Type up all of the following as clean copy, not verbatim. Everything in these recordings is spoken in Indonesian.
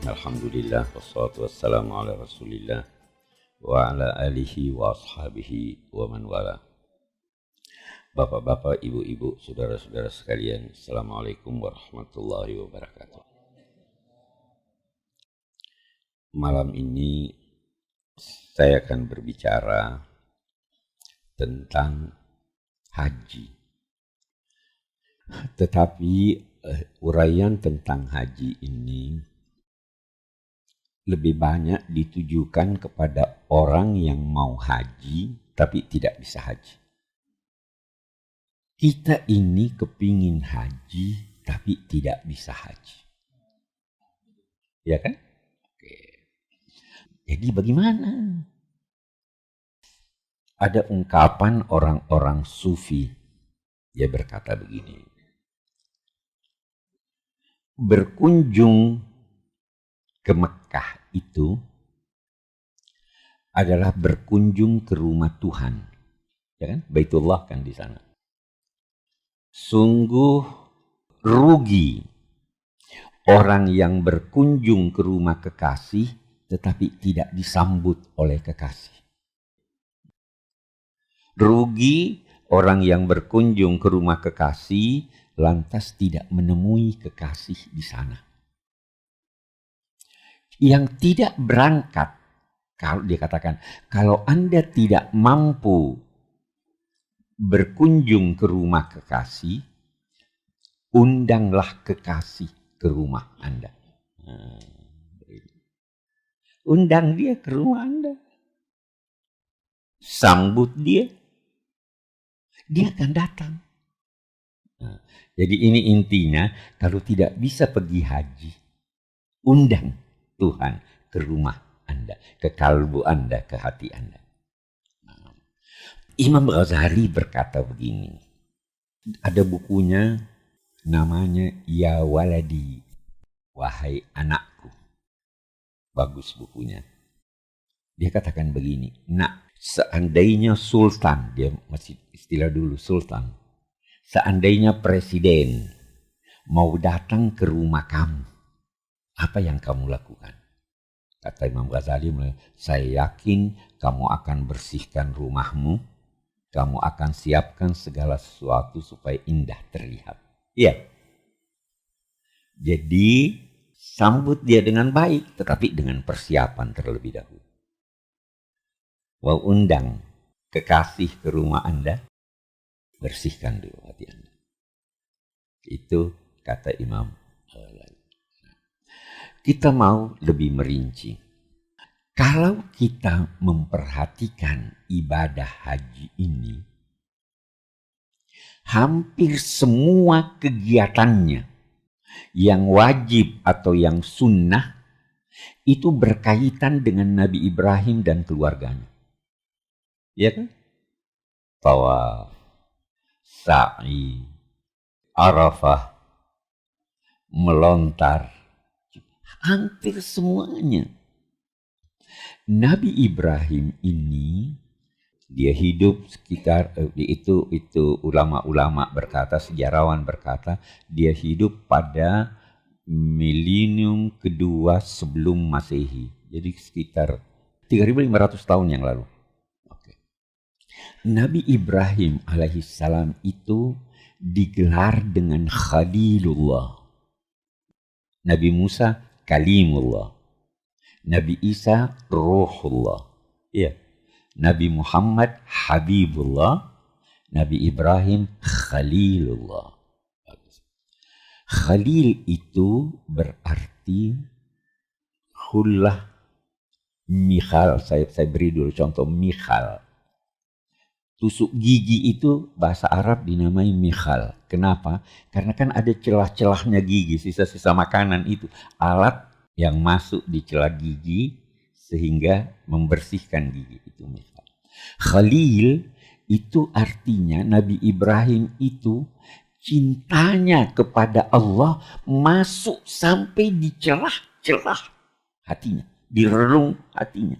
Alhamdulillah wassalatu wassalamu ala Rasulillah wa ala alihi wa ashabihi wa man wala. Bapak-bapak, ibu-ibu, saudara-saudara sekalian, Assalamualaikum warahmatullahi wabarakatuh. Malam ini saya akan berbicara tentang haji. Tetapi uraian tentang haji ini lebih banyak ditujukan kepada orang yang mau haji tapi tidak bisa haji. Kita ini kepingin haji tapi tidak bisa haji. Ya kan? Oke. Jadi bagaimana? Ada ungkapan orang-orang sufi. Dia berkata begini. Berkunjung ke Mekah itu adalah berkunjung ke rumah Tuhan, ya kan? Baitullah kan di sana. Sungguh rugi orang yang berkunjung ke rumah kekasih tetapi tidak disambut oleh kekasih. Rugi orang yang berkunjung ke rumah kekasih lantas tidak menemui kekasih di sana. Yang tidak berangkat, kalau dia katakan, kalau Anda tidak mampu berkunjung ke rumah kekasih, undanglah kekasih ke rumah Anda. Undang dia ke rumah Anda. Sambut dia. Dia akan datang. Jadi ini intinya, kalau tidak bisa pergi haji, undang Tuhan ke rumah Anda, ke kalbu Anda, ke hati Anda. Imam Ghazali berkata begini, ada bukunya namanya Ya Waladi, Wahai Anakku. Bagus bukunya. Dia katakan begini, nak, seandainya sultan, dia masih istilah dulu sultan, seandainya presiden mau datang ke rumah kamu, apa yang kamu lakukan? Kata Imam Ghazali, saya yakin kamu akan bersihkan rumahmu, kamu akan siapkan segala sesuatu supaya indah terlihat. Iya. Jadi sambut dia dengan baik, tetapi dengan persiapan terlebih dahulu. Mau undang kekasih ke rumah Anda, bersihkan dulu hati Anda. Itu kata Imam Ghazali. Kita mau lebih merinci. Kalau kita memperhatikan ibadah haji ini, hampir semua kegiatannya yang wajib atau yang sunnah itu berkaitan dengan Nabi Ibrahim dan keluarganya. Ya kan? Tawaf, sa'i, Arafah, melontar, hampir semuanya. Nabi Ibrahim ini dia hidup sekitar itu ulama-ulama berkata, sejarawan berkata, dia hidup pada milenium kedua sebelum Masehi. Jadi sekitar 3.500 tahun yang lalu. Oke. Nabi Ibrahim alaihissalam itu digelar dengan Khalilullah. Nabi Musa Kalimullah, Nabi Isa Ruhullah, ya. Nabi Muhammad Habibullah, Nabi Ibrahim Khalilullah. Khalil itu berarti khullah mikhal. Saya beri dulu contoh mikhal. Tusuk gigi itu bahasa Arab dinamai mikhal. Kenapa? Karena kan ada celah-celahnya gigi, sisa-sisa makanan itu. Alat yang masuk di celah gigi sehingga membersihkan gigi, itu mikhal. Khalil itu artinya Nabi Ibrahim itu cintanya kepada Allah masuk sampai di celah-celah hatinya, di relung hatinya.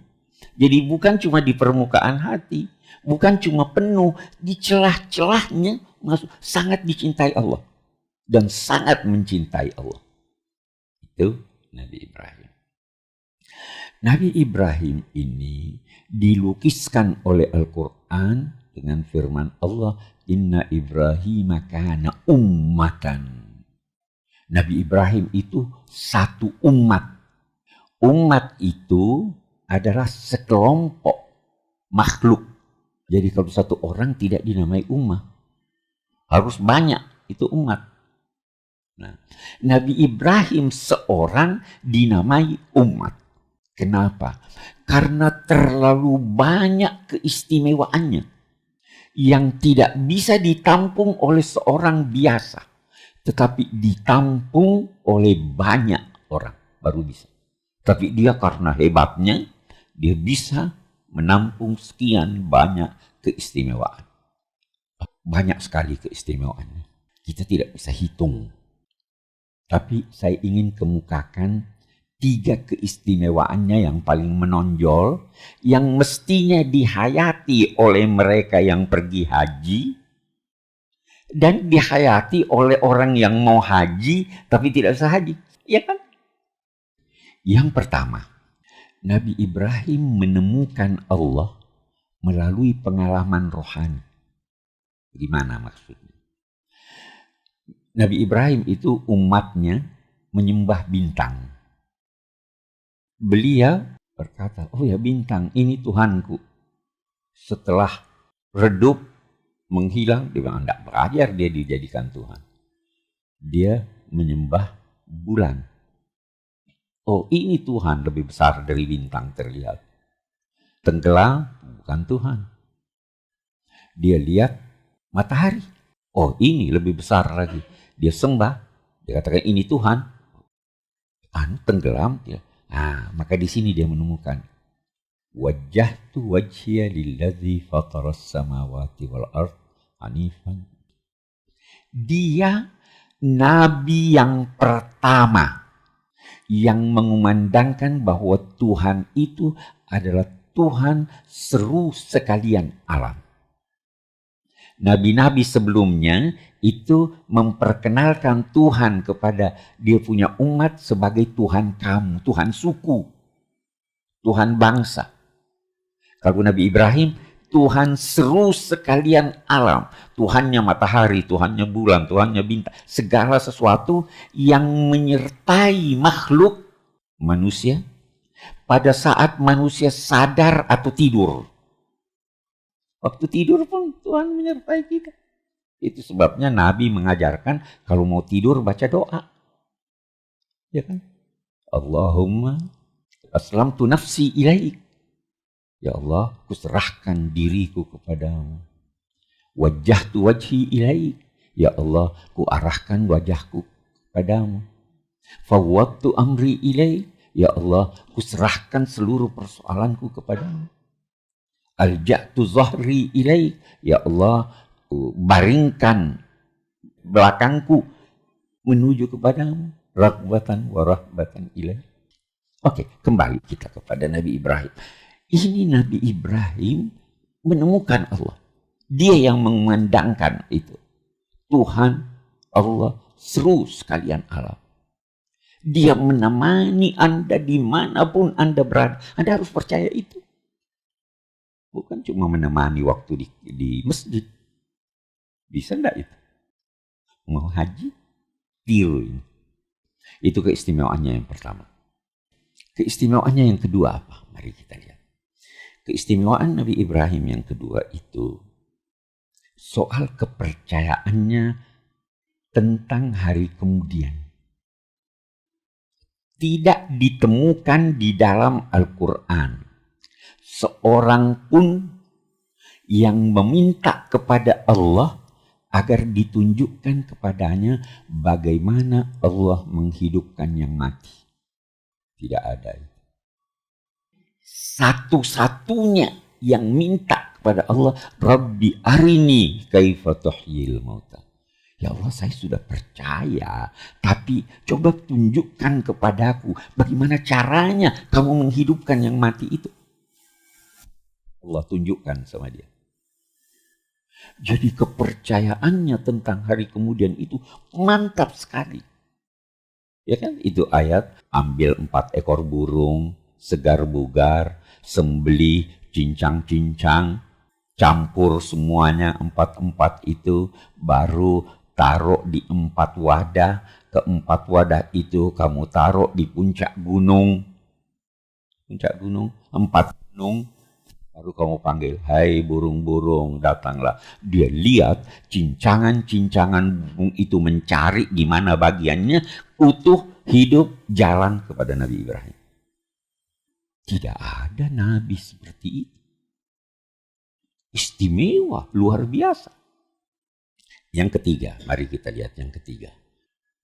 Jadi bukan cuma di permukaan hati, bukan cuma penuh, di celah-celahnya masuk, sangat dicintai Allah dan sangat mencintai Allah. Itu Nabi Ibrahim. Nabi Ibrahim ini dilukiskan oleh Al-Quran dengan firman Allah, Inna Ibrahim kana ummatan. Nabi Ibrahim itu satu umat. Umat itu adalah sekelompok makhluk. Jadi kalau satu orang tidak dinamai ummah, harus banyak, itu umat. Nah, Nabi Ibrahim seorang dinamai umat. Kenapa? Karena terlalu banyak keistimewaannya yang tidak bisa ditampung oleh seorang biasa, tetapi ditampung oleh banyak orang baru bisa. Tapi dia karena hebatnya, dia bisa menampung sekian banyak keistimewaan. Banyak sekali keistimewaannya. Kita tidak bisa hitung. Tapi saya ingin kemukakan 3 keistimewaannya yang paling menonjol, yang mestinya dihayati oleh mereka yang pergi haji, dan dihayati oleh orang yang mau haji tapi tidak bisa haji. Ya kan? Yang pertama, Nabi Ibrahim menemukan Allah melalui pengalaman rohani. Gimana maksudnya? Nabi Ibrahim itu umatnya menyembah bintang. Beliau berkata, oh ya bintang, ini Tuhanku. Setelah redup, menghilang, dia bilang, tidak belajar dia dijadikan Tuhan. Dia menyembah bulan. Oh ini Tuhan, lebih besar dari bintang terlihat. Tenggelam, bukan Tuhan. Dia lihat matahari. Oh ini lebih besar lagi. Dia sembah, dia katakan ini Tuhan. Tenggelam, dia. Nah, maka di sini dia menemukan wajjahtu wajhiya lillazi fataras samawati wal ard hanifan. Dia nabi yang pertama yang mengumandangkan bahwa Tuhan itu adalah Tuhan seru sekalian alam. Nabi-nabi sebelumnya itu memperkenalkan Tuhan kepada dia punya umat sebagai Tuhan kamu, Tuhan suku, Tuhan bangsa. Kalau Nabi Ibrahim, Tuhan seru sekalian alam. Tuhannya matahari, Tuhannya bulan, Tuhannya bintang. Segala sesuatu yang menyertai makhluk manusia pada saat manusia sadar atau tidur. Waktu tidur pun Tuhan menyertai kita. Itu sebabnya Nabi mengajarkan kalau mau tidur baca doa. Ya kan? Allahumma aslamtu nafsi ilaik. Ya Allah, kuserahkan diriku kepadamu. Wajjahtu wajhi ilaik. Ya Allah, kuarahkan wajahku kepadamu. Fawwadtu amri ilaik. Ya Allah, kuserahkan seluruh persoalanku kepadamu. Alja'tu zahri ilaik. Ya Allah, baringkan belakangku menuju kepadamu. Raghbatan wa rahbatan ilaik. Oke, kembali kita kepada Nabi Ibrahim. Ini Nabi Ibrahim menemukan Allah. Dia yang mengumandangkan itu. Tuhan Allah seru sekalian alam. Dia menemani Anda dimanapun Anda berada. Anda harus percaya itu. Bukan cuma menemani waktu di masjid. Bisa enggak itu? Mau haji? Tiru. Itu keistimewaannya yang pertama. Keistimewaannya yang kedua apa? Mari kita lihat. Keistimewaan Nabi Ibrahim yang kedua itu soal kepercayaannya tentang hari kemudian. Tidak ditemukan di dalam Al-Quran seorang pun yang meminta kepada Allah agar ditunjukkan kepadanya bagaimana Allah menghidupkan yang mati. Tidak ada. Satu-satunya yang minta kepada Allah, Rabbi arini kaifa tuhyil mauta. Ya Allah, saya sudah percaya, tapi coba tunjukkan kepadaku bagaimana caranya kamu menghidupkan yang mati itu. Allah tunjukkan sama dia. Jadi kepercayaannya tentang hari kemudian itu mantap sekali. Ya kan, itu ayat, ambil 4 ekor burung, segar bugar, sembelih, cincang-cincang, campur semuanya 4-4 itu, baru taruh di 4 wadah, ke-4 wadah itu kamu taruh di puncak gunung, 4 gunung, baru kamu panggil, hai burung-burung datanglah. Dia lihat cincangan-cincangan burung itu mencari gimana bagiannya, utuh, hidup, jalan kepada Nabi Ibrahim. Tidak ada nabi seperti itu. Istimewa, luar biasa. Yang ketiga, mari kita lihat yang ketiga.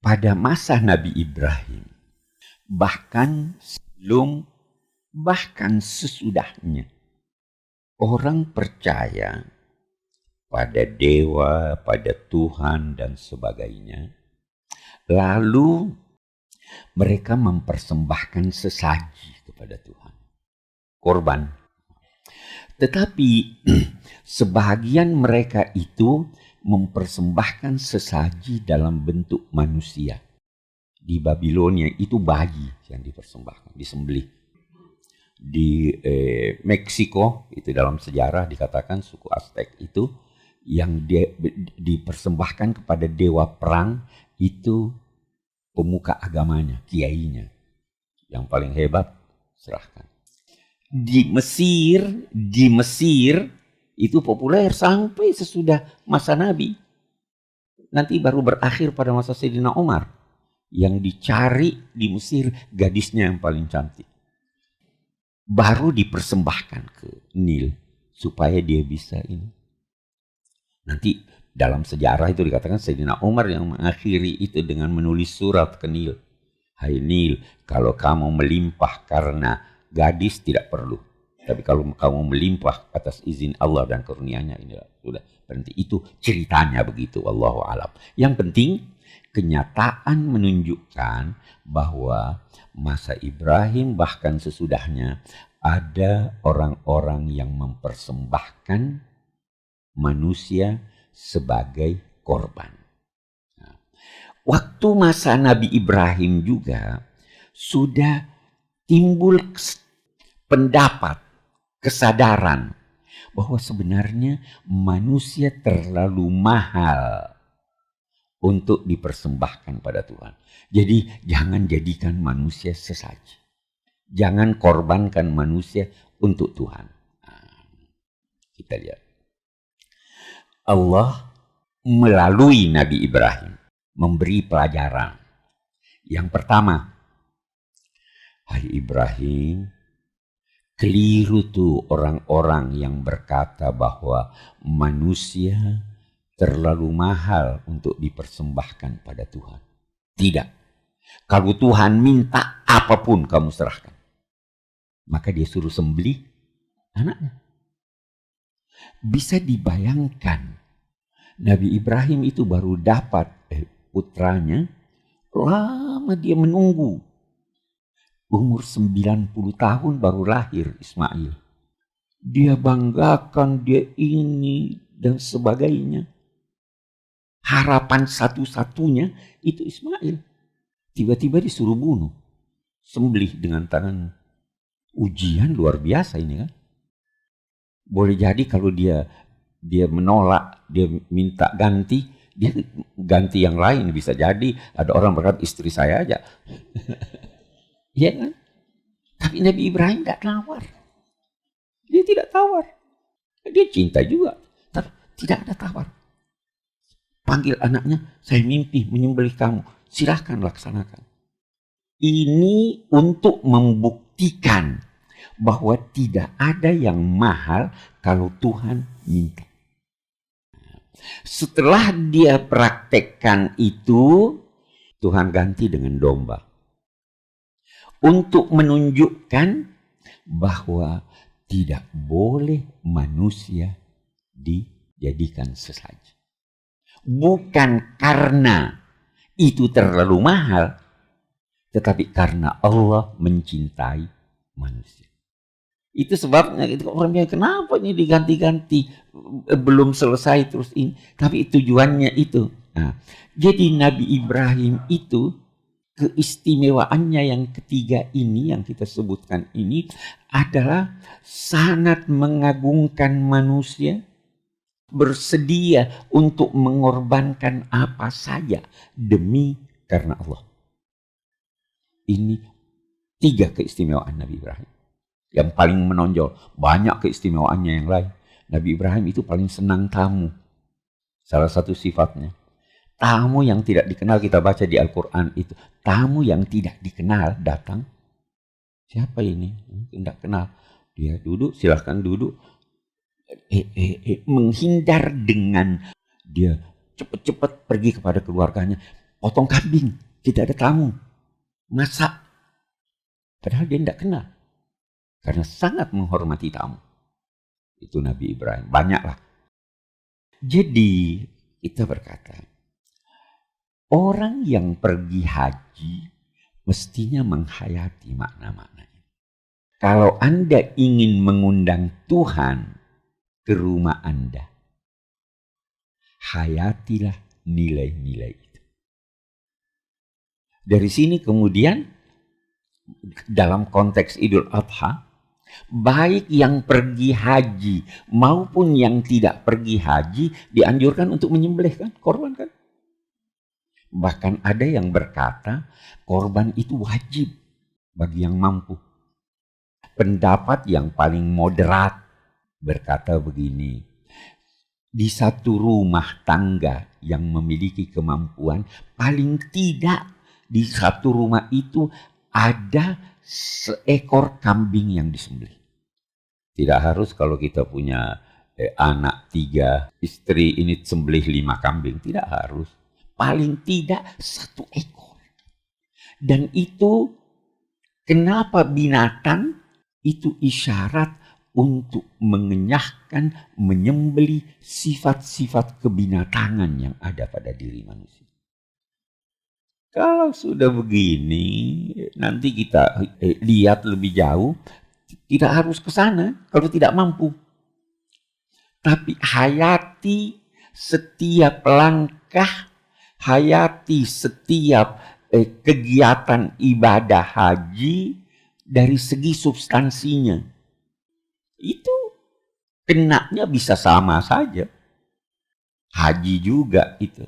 Pada masa Nabi Ibrahim, bahkan sebelum, bahkan sesudahnya, orang percaya pada dewa, pada Tuhan dan sebagainya. Lalu mereka mempersembahkan sesaji kepada Tuhan. Korban. Tetapi sebagian mereka itu mempersembahkan sesaji dalam bentuk manusia. Di Babilonia itu bayi yang dipersembahkan, disembelih. Di Meksiko, itu dalam sejarah dikatakan suku Aztec itu yang dipersembahkan kepada dewa perang itu pemuka agamanya, kiainya. Yang paling hebat serahkan. Di Mesir itu populer sampai sesudah masa Nabi. Nanti baru berakhir pada masa Sayyidina Umar. Yang dicari di Mesir gadisnya yang paling cantik. Baru dipersembahkan ke Nil supaya dia bisa ini. Nanti dalam sejarah itu dikatakan Sayyidina Umar yang mengakhiri itu dengan menulis surat ke Nil. Hai Nil, kalau kamu melimpah karena gadis tidak perlu. Tapi kalau kamu melimpah atas izin Allah dan karunia-Nya, ini sudah berhenti. Itu ceritanya begitu, wallahu alam. Yang penting kenyataan menunjukkan bahwa masa Ibrahim bahkan sesudahnya ada orang-orang yang mempersembahkan manusia sebagai korban. Nah, waktu masa Nabi Ibrahim juga sudah timbul pendapat, kesadaran bahwa sebenarnya manusia terlalu mahal untuk dipersembahkan pada Tuhan. Jadi jangan jadikan manusia sesaji. Jangan korbankan manusia untuk Tuhan. Nah, kita lihat. Allah melalui Nabi Ibrahim memberi pelajaran. Yang pertama, hai Ibrahim, keliru tuh orang-orang yang berkata bahwa manusia terlalu mahal untuk dipersembahkan pada Tuhan. Tidak. Kalau Tuhan minta apapun kamu serahkan. Maka dia suruh sembelih anaknya. Bisa dibayangkan Nabi Ibrahim itu baru dapat putranya, lama dia menunggu. Umur 90 tahun baru lahir Ismail. Dia banggakan, dia ini dan sebagainya. Harapan satu-satunya itu Ismail. Tiba-tiba disuruh bunuh. Sembelih dengan tangan. Ujian luar biasa ini kan. Boleh jadi kalau dia menolak, dia minta ganti, dia ganti yang lain. Bisa jadi ada orang berkata istri saya aja. Iya kan? Tapi Nabi Ibrahim tidak tawar. Dia tidak tawar. Dia cinta juga. Tapi tidak ada tawar. Panggil anaknya, saya mimpi menyembelih kamu. Silahkan laksanakan. Ini untuk membuktikan bahwa tidak ada yang mahal kalau Tuhan minta. Setelah dia praktekkan itu, Tuhan ganti dengan domba. Untuk menunjukkan bahwa tidak boleh manusia dijadikan sesaji. Bukan karena itu terlalu mahal, tetapi karena Allah mencintai manusia. Itu sebabnya orang bilang, kenapa ini diganti-ganti, belum selesai terus ini. Tapi tujuannya itu. Nah, jadi Nabi Ibrahim itu keistimewaannya yang ketiga ini yang kita sebutkan ini adalah sangat mengagungkan manusia, bersedia untuk mengorbankan apa saja demi karena Allah. Ini 3 keistimewaan Nabi Ibrahim. Yang paling menonjol, banyak keistimewaannya yang lain. Nabi Ibrahim itu paling senang tamu. Salah satu sifatnya. Tamu yang tidak dikenal, kita baca di Al-Quran itu. Tamu yang tidak dikenal datang. Siapa ini? Tidak kenal. Dia duduk, silahkan duduk. Menghindar dengan dia cepat-cepat pergi kepada keluarganya. Potong kambing, tidak ada tamu. Masak. Padahal dia tidak kenal. Karena sangat menghormati tamu. Itu Nabi Ibrahim. Banyaklah. Jadi kita berkata, orang yang pergi haji mestinya menghayati makna-maknanya. Kalau Anda ingin mengundang Tuhan ke rumah Anda, hayatilah nilai-nilai itu. Dari sini kemudian dalam konteks Idul Adha, baik yang pergi haji maupun yang tidak pergi haji dianjurkan untuk menyembelih kan, korban kan. Bahkan ada yang berkata korban itu wajib bagi yang mampu. Pendapat yang paling moderat berkata begini, di satu rumah tangga yang memiliki kemampuan, paling tidak di satu rumah itu ada seekor kambing yang disembelih. Tidak harus kalau kita punya anak 3, istri ini sembelih 5 kambing. Tidak harus. Paling tidak 1 ekor. Dan itu kenapa binatang itu isyarat untuk mengenyahkan, menyembelih sifat-sifat kebinatangan yang ada pada diri manusia. Kalau sudah begini, nanti kita lihat lebih jauh, tidak harus ke sana kalau tidak mampu. Tapi hayati setiap langkah, hayati setiap kegiatan ibadah haji dari segi substansinya. Itu kenanya bisa sama saja. Haji juga itu.